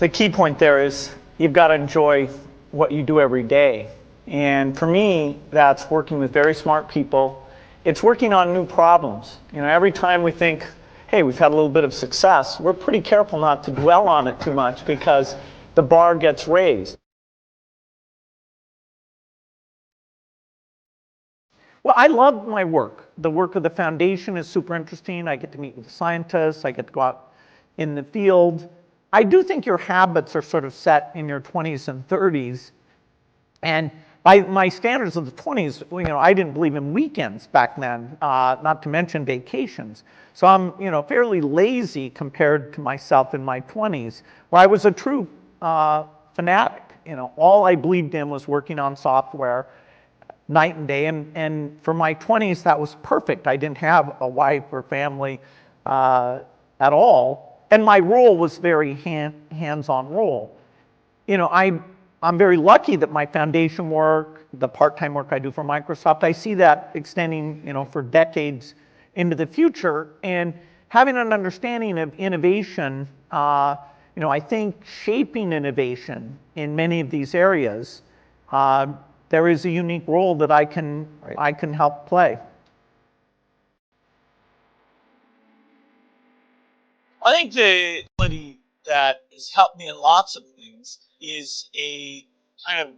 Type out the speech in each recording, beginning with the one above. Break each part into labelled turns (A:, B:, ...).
A: The key point there is you've got to enjoy what you do every day. And for me, that's working with very smart people. It's working on new problems. Every time we think, hey, we've had a little bit of success, we're pretty careful not to dwell on it too much because the bar gets raised. Well, I love my work. The work of the foundation is super interesting. I get to meet with scientists. I get to go out in the field. I do think your habits are sort of set in your 20s and 30s. And by my standards of the 20s, I didn't believe in weekends back then, not to mention vacations. So I'm, fairly lazy compared to myself in my 20s, where I was a true fanatic. All I believed in was working on software night and day. And for my 20s, that was perfect. I didn't have a wife or family at all. And my role was very hands-on role. I'm very lucky that my foundation work, the part-time work I do for Microsoft, I see that extending, for decades into the future. And having an understanding of innovation, I think shaping innovation in many of these areas, there is a unique role that I can help play.
B: I think the ability that has helped me in lots of things is a kind of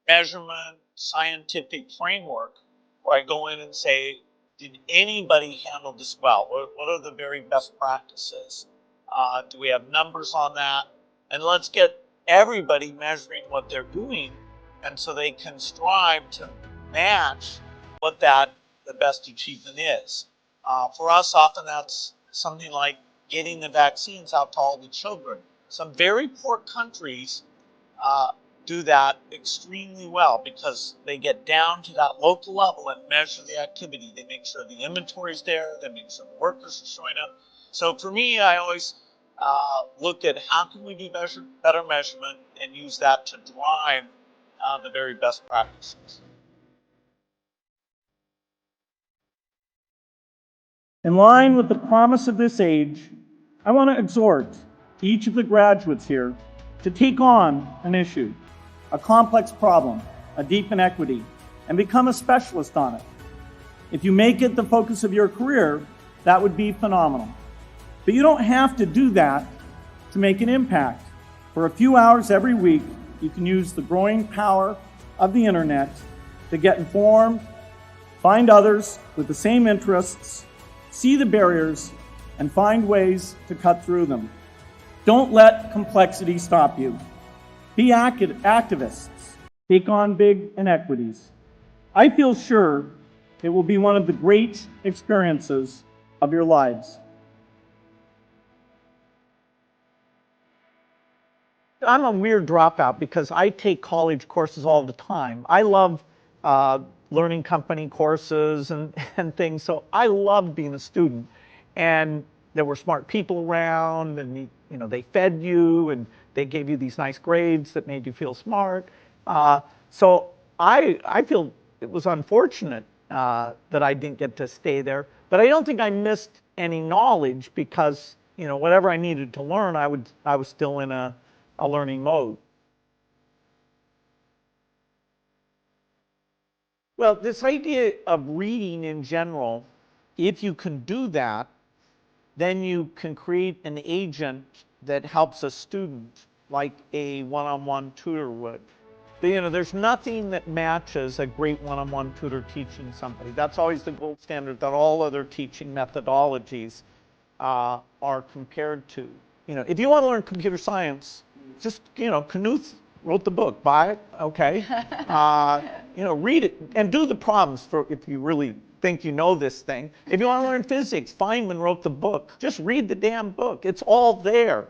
B: measurement scientific framework where I go in and say, did anybody handle this well? What are the very best practices? Do we have numbers on that? And let's get everybody measuring what they're doing, and so they can strive to match what the best achievement is. For us, often that's something like getting the vaccines out to all the children. Some very poor countries do that extremely well because they get down to that local level and measure the activity. They make sure the inventory is there. They make sure the workers are showing up. So for me, I always look at how can we do better measurement and use that to drive the very best practices.
C: In line with the promise of this age, I want to exhort each of the graduates here to take on an issue, a complex problem, a deep inequity, and become a specialist on it. If you make it the focus of your career, that would be phenomenal. But you don't have to do that to make an impact. For a few hours every week, you can use the growing power of the internet to get informed, find others with the same interests, see the barriers, and find ways to cut through them. Don't let complexity stop you. Be activists. Take on big inequities. I feel sure it will be one of the great experiences of your lives.
A: I'm a weird dropout because I take college courses all the time. I love learning company courses and things, so I loved being a student. And there were smart people around, and they fed you, and they gave you these nice grades that made you feel smart. So I feel it was unfortunate that I didn't get to stay there, but I don't think I missed any knowledge because whatever I needed to learn, I was still in a learning mode. Well, this idea of reading in general, if you can do that, then you can create an agent that helps a student like a one-on-one tutor would. There's nothing that matches a great one-on-one tutor teaching somebody. That's always the gold standard that all other teaching methodologies are compared to. If you want to learn computer science, just, Knuth wrote the book, buy it, okay. Read it and do the problems if you really think you know this thing. If you want to learn physics, Feynman wrote the book. Just read the damn book. It's all there.